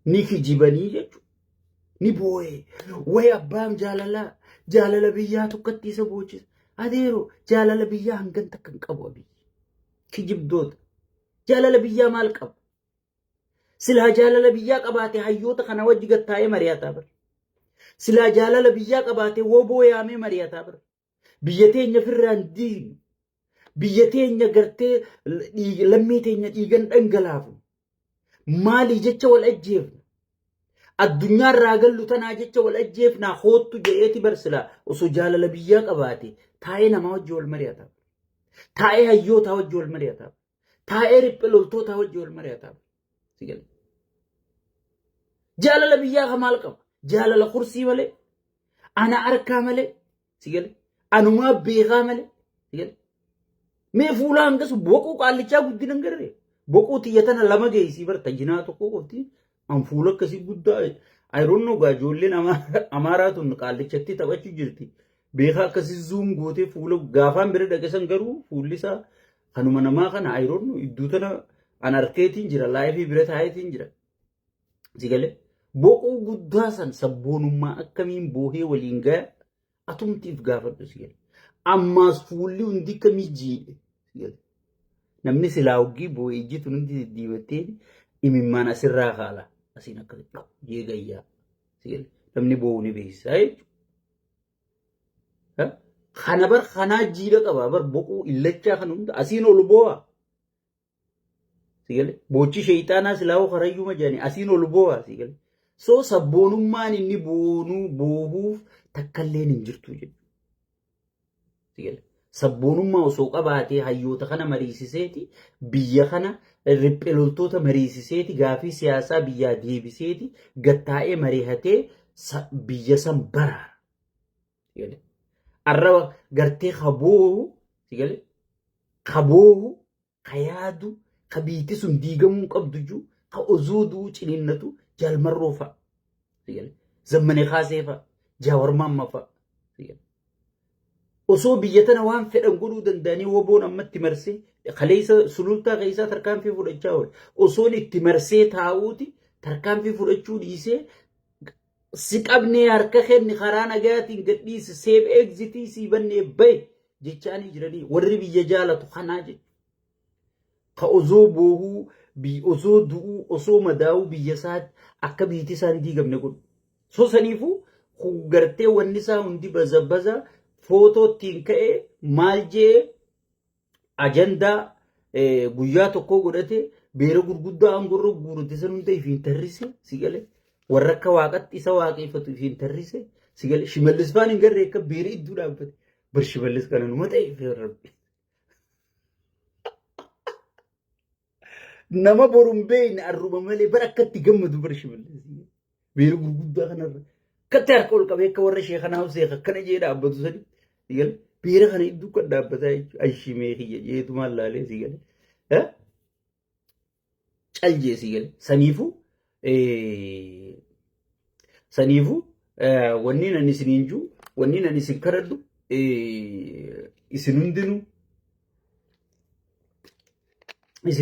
ni kijibanii jechuudha. Ni boo'ee wayi abbaan jaalala biyyaa tokkotti isa boocisa. Adeero jaalala biyyaa hangan takka hin qabu abiyyi. Kijibdoota. Jaalala biyyaa maal qaba? Silaa jaalala biyyaa qabaate hayyoota kana wajji gattaa'ee mari'ataa bara. Silaa jaalala biyyaa qabaate woboo yaamee mari'ataa bara. Biyya teenya firraan diinu. Biyya teenya gartee lammii teenya dhiigan dhangalaafu. Maalii jecha wal ajjeefna? Addunyaarraa gallu tanaa jecha wal ajjeefnaa hoottu jedheeti barsilaa osoo jaalala biyyaa qabaate taa'ee namaa wajji wal mari'ataa. Taa'ee hayyootaa wajji wal mari'ataa. Taa'ee riphee loltootaa wajji wal mari'ataa. Jaalala biyyaa ka maal qaba? Jaalala kursii malee, ana harkaa malee, anumaa beekaa malee. Mee fuula hangas boquu qaallichaa guddina hin garree. Boquu xiyyatana lama geessii barta jinaa tokko qofti. An fuula akkasii guddaa ayroonnoo gaa ijoolleen amaaraa tun qaallichatti taphachuu jirti. Beekaa akkasii zuum gootee fuula gaafaan bira dhaqesan garuu fuulli isaa kanuma namaa kana ayroonnoo iddoo tana an arkeetiin jira laayifii bira taayetiin jira. Sigalee boquu guddaa san sabboonummaa akkamiin boohee waliin gaya atumtiif gaafadhu sigalee. Ammaas fuulli hundi kamii jiidhe. Namni silaa hoggii boo'ee ijjitu hundi diibattee imimmaan asirraa kaala. Asiin akka jeegayyaa. Namni boo'u ni beeksisaa jechuudha. Kana bar kanaa jiidha qaba bar boquu illachaa kan hunda asiin ol boo'a. Boochi sheeyxaanaa silaa karayyuu majaanii asiin ol boo'a. So sabboonummaan inni boohuuf takkalleen hin jirtu jechuudha. Sabboonummaa osoo qabaatee hayyoota kana mariisiseeti biyya kana riphee loltoota mariisiseeti gaafii siyaasaa biyyaa deebiseeti gattaa'ee mariihatee biyya san baraara. Arraba gartee kaboohu kayaadu kabiitti sun diigamuu qabdu juu ka ozuuduu ciniinnatu jaalmarroo fa'a. Zammane kaasee fa'a. Jaawarmaamma fa'a. Osoo biyya tana waan fedhan godhuu danda'anii woboon ammatti marsee kaleessa sulultaa keessaa tarkaanfii fudhachaa oole. Osoon itti marsee taa'uuti tarkaanfii fudhachuu dhiisee si qabnee harka kenni karaa nagaatiin gadhiise seef egzitii sii bannee bahe jechaanii jiranii warri biyya jaalatu kanaa jechuudha. Ka osoo boohuu osoo du'uu osoo madaa'uu biyya isaatti akka biitii isaan diigamne godhu. So saniifuu gartee wanni isaa hundi baza footootiin ka'ee maal jee ajandaa guyyaa tokkoo godhate beera gurguddaa angorroo guurate san hunda ifiin tarrise sigalee warra akka waaqatti isa waaqeffatu ifiin tarrise sigalee shimallis faan hin garree akka beera iddoo dhaabbate bar shimallis kana numa ta'e rabbi. Nama boruun beeyne arruma malee bar akkatti gammadu bar shimallis beera gurguddaa kanarra akkatti harka ol qabee akka warra sheekanaa husee akkana jee dhaabbatu sadi. Beera kana iddoo kan dhaabbataa jechuudha. Ashimee kiyya jeetumaan laalee sigalee. Caljee sigalee. Saniifuu wanni nan isiniin jiru wanni nan isin kadhadhu isin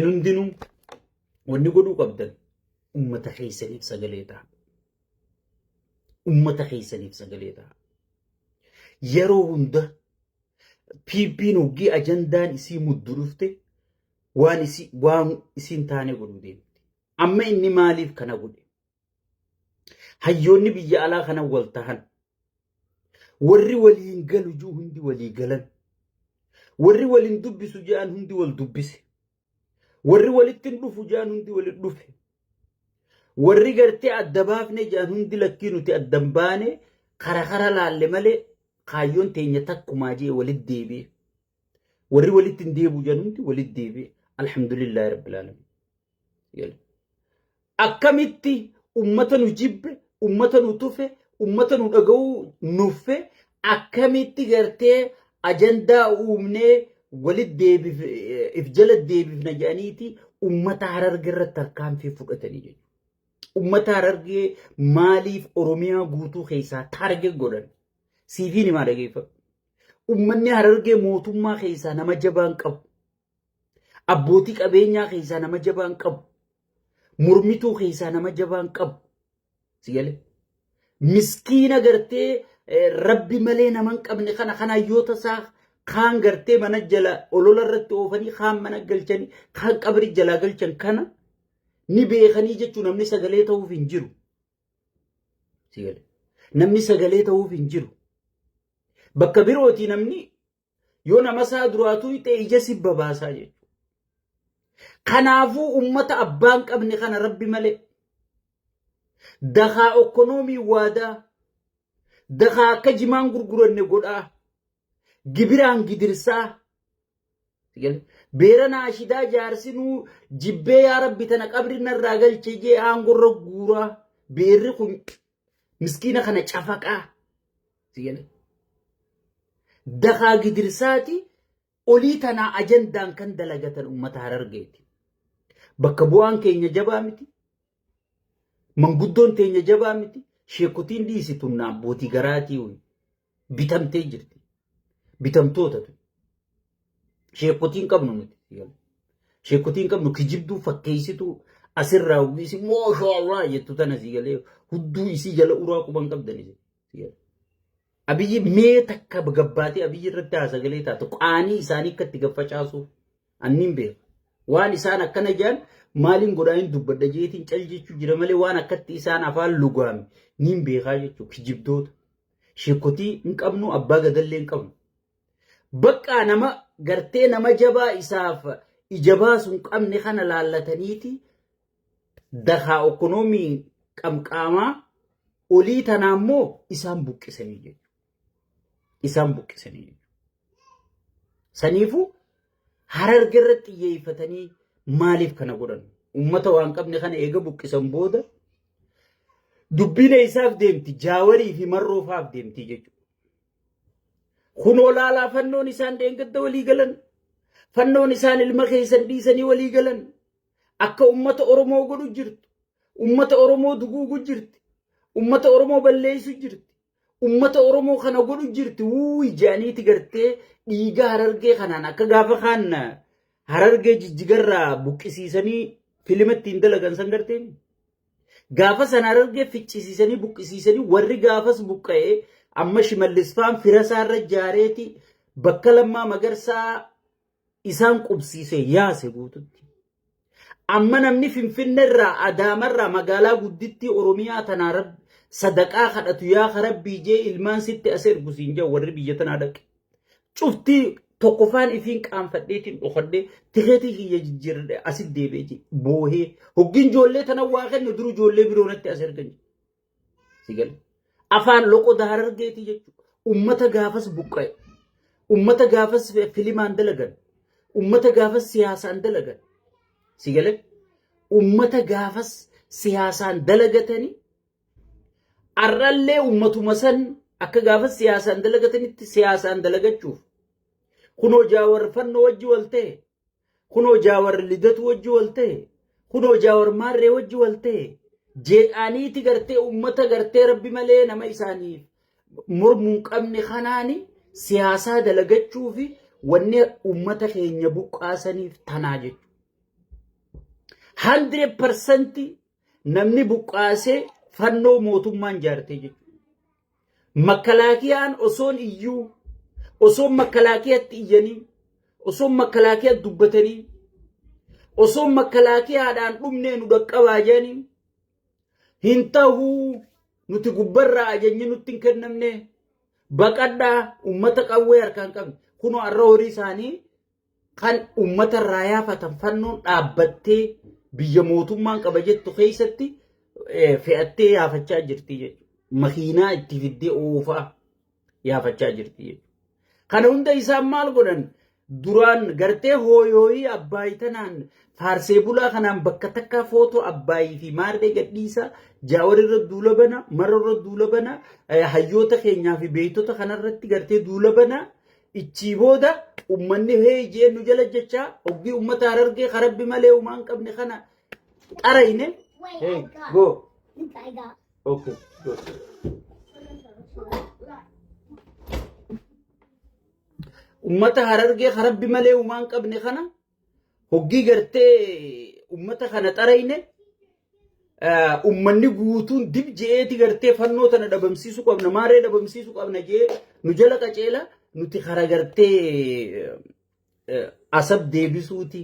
hundinuu wanni godhuu qabdan ummata keessaniif sagalee ta'a. Ummata keessaniif sagalee ta'a. Yeroo hunda PP'n hoggii ajandaan isii muddu dhufte waan isiin taane godhuu deemti. Amma inni maaliif kana godhe? Hayyoonni biyya alaa kana wal tahan. Warri waliin galu juu hundi walii galan. Warri waliin dubbisu jaan hundi wal dubbise. Warri walittiin dhufu jaan hundi walit dhufe. Warri gartee adda baafne jaan hundi lakkii nuti addan baane kara laalle malee kaayyoon teenya takkumaa jee walit deebi'e. Warri walittiin deebi'u jaan hundi walit deebi'e. Alhamdulillahi rabbil alamin. Akkamitti ummata nu jibbe, ummata nu tufe, ummata nu dhaga'uu nuffe akkamitti gartee ajandaa uumnee walit deebif if jala deebifna jedhaniiti ummata Harargee irratti tarkaanfii fudhatanii jechuudha. Ummata Harargee maaliif Oromiyaa guutuu keessaa taargee godhan? Siifiin himaa dhageeffatu. Ummanni Harargee mootummaa keessaa nama jabaan qabu. Abbootii qabeenyaa keessaa nama jabaan qabu. murmituu keessaa nama jabaan qabu si galee miskiina gartee rabbi malee naman qabne kana hayyoota isaa kaan gartee mana jala olola irratti oofanii kaan mana galchanii kaan qabri jalaa galchan kana ni beekanii jechuun namni sagalee ta'uuf hin jiru si galee namni sagalee ta'uuf hin jiru bakka birooti namni yoo nama isaa duraatuu ta'e ija sibba baasaa jechuudha. Kanaafuu ummata abbaan qabne kana rabbi malee dakaa ekonomii waadaa dakaa akka jimaan gurguranne godhaa gibiraan gidirsaa beera naashidaa jaarsinuu jibbee yaa rabbi tana qabri narraa galchee jee aangorra guuraa beerri kun miskiina kana cafaqaa dakaa gidirsaati olii tanaa ajandaan kan dalagatan ummata Harargeeti. Bakka bu'aan keenya jabaa miti. Manguddoon teenya jabaa miti. Sheekotiin dhiisitu naa bootii garaatii bitamtee jirti. Bitamtootatu. Sheekotiin qabnu miti. Sheekotiin qabnu kijibduu fakkeessituu asirraa uwwisi mooshaa jettu tana si galee hudduu isii jala uraa quban qabdani. Abiyyi mee takka gabbaatee abiyyi irratti haasagalee taatu qaanii isaanii akka itti gaffacaasuuf anniin beeku. Waan isaan akkana jaan maaliin godhaan dubbadha jeetiin cal jechuu jira malee waan akkatti isaan afaan lugaame niin beekaa jechuudha kijibdoota. Sheekotii hin qabnu abbaa gadallee hin qabnu. Bakka nama gartee nama jabaa isaaf ija baasu hin qabne kana laallataniiti dakaa ekonomii qamqaamaa olii tanaa immoo isaan buqqisanii jechuudha. Isaan buqqisanii. Saniifuu Hararge irratti xiyyeeffatanii maaliif kana godhan? Ummata waan qabne kana eega buqqisan booda dubbiin isaaf deemti jaawarii fi marroofaaf deemti jechuudha. Kunoo laalaa fannoon isaan dheengadda walii galan fannoon isaan ilma keessan dhiisanii walii galan akka ummata Oromoo godhu jirtu ummata Oromoo duguugu jirti ummata Oromoo balleessu jirti. Ummata Oromoo kana godhu jirti jaaniiti gartee dhiiga Harargee kanaan akka gaafa kaan Harargee jijjigarraa buqqisiisanii filimatti hin dalagan san garteen gaafa san Harargee ficcisiisanii buqqisiisanii warri gaafas buqqa'ee amma Shimallisfaan firasaarra jaareeti bakka Lammaa Magarsaa isaan qubsiise yaase guututti amma namni Finfinneerraa Adaamarraa magaalaa gudditti Oromiyaa tanaa rabbi sadaqaa kadhatu yaa rabbii jee ilmaan sitti as ergusiin jaa warri biyya tanaa dhaqe cuftii tokkofaan ifiin qaanfadheetiin dhokadhee tikeetii kiyya jijjiirre asit deebi'ee boohee hoggiin ijoollee tana waa kennu duru ijoollee biroonatti as ergan sigal afaan loqoda Harargeetii jechuudha ummata gaafas buqqa'e ummata gaafas filimaan dalagan ummata gaafas siyaasaan dalagan sigal ummata gaafas siyaasaan dalagatanii arrallee ummatuma san akka gaafas siyaasaan dalagatanitti siyaasaan dalagachuuf kunoo jaawar fannoo wajji wal ta'e kunoo jaawar lidatu wajji wal ta'e kunoo jaawar maarree wajji wal ta'e je'aniiti gartee ummata gartee rabbi malee nama isaaniif mormuun qabne kanaani siyaasaa dalagachuu fi wanne ummata keenya buqqaasaniif tanaa jechuudha. 100% namni buqqaasee fannoo mootummaan jaartee jechuudha. Makkalaakiyaan osoon iyyuu osoon makkalaakiyatti iyyanii osoon makkalaakiyatti dubbatanii osoon makkalaakiyaadhaan dhumnee nu dhaqqabaa jedhanii hin ta'uu nuti gubbarraa ajajni nutti hin kennamne baqadhaa ummata qawwee harkaan qabne kunoo arra horii isaanii kan ummata irraa yaafatan fannoon dhaabbattee biyya mootummaan qaba jettu keessatti fe'attee yaafachaa jirti jechuudha. Makiinaa itti fiddee oofaa yaafachaa jirti jechuudha. Kana hunda isaan maal godhan duraan gartee hooyooyii abbaayii tanaan faarsee bulaa kanaan bakka takkaa footoo abbaayii fi maarree gadhiisaa jaawar irra duula bana marra irra duula bana hayyoota keenyaa fi beektota kanarratti gartee duula bana ichi booda ummanni hee jennu jala jechaa oggii ummata Harargee karabbi malee umaan qabne kana qarayne hey go okay go ummata Harargee karabbi malee umaan qabne kana hoggii gartee ummata kana qarayne ummanni guutuun dib je'eeti gartee fannoo tana dhabamsiisu qabna maaree dhabamsiisu qabna jee nu jala qaceela nuti kara gartee asab deebisuuti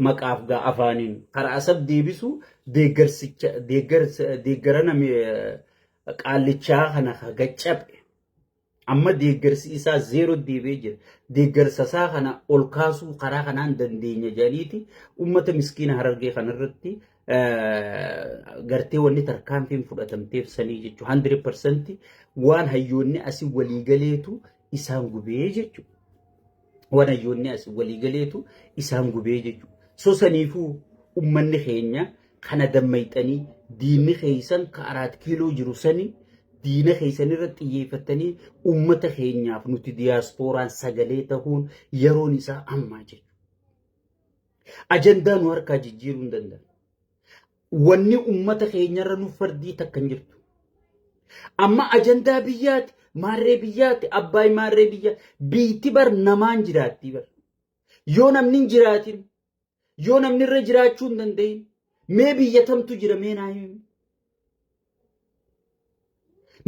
maqaaf gaa afaaniin kara asab deebisu deeggarana qaallichaa kana gaccabe amma deeggarsi isaa zeero deebee jira deeggarsa isaa kana ol kaasuu karaa kanaan dandeenya jedhaniiti ummata miskiina Harargee kanarratti gartee wanni tarkaanfiin fudhatamteef sanii jechuudha 100% waan hayyoonni asii waliigaleetu isaan gubee jechuudha waan hayyoonni asii waliigaleetu isaan gubee jechuudha so saniifuu ummanni keenya kana dammayxanii diinni keeysan ka 4 kiiloo jiru sanii diina keeysan irratti xiyyeeffatanii ummata keenyaaf nuti diyaaspooraan sagalee ta'uun yeroon isaa ammaa jechuudha ajandaa nu harkaa jijjiiruu hin danda'an wanni ummata keenyarra nu fardii takkan jirtu amma ajandaa biyyaati maarree biyyaati abbaay maarree biyyaati biitti bar namaan jiraatti bar yoo namni hin jiraatin yoo namni irra jiraachuu hin danda'in mee biyyatamtu jira mee naa himi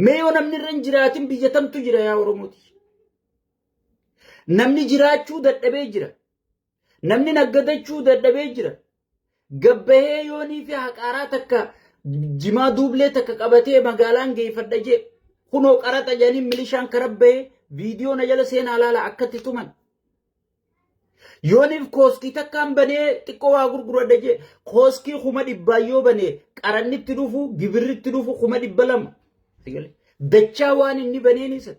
mee yoo namni irra hin jiraatin biyyatamtu jira yaa Oromooti namni jiraachuu dadhabee jira namni naggadachuu dadhabee jira gabbahee yoonii fi haqaaraa takka jimaa duublee takka qabatee magaalaan geeffadha jee kunoo qaraxa jedhanii milishaan karabbahee viidiyoo na jala seenaa laala akkatti tuman yooniif kooskii takkaan banee xiqqoo waa gurguradha jee kooskii 100 yoo banee qarannitti dhufu gibirritti dhufu 200 dachaa waan inni baneenisa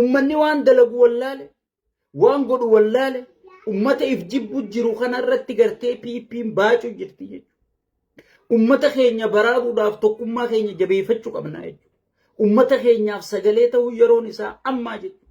ummanni waan dalagu wallaale waan godhu wallaale ummata if jibbu jiru kanarratti gartee piippiin baacuu jirti jechuudha ummata keenya baraaruudhaaf tokkummaa keenya jabeeffachuu qabna jechuudha ummata keenyaaf sagalee ta'uu yeroon isaa ammaa jechuudha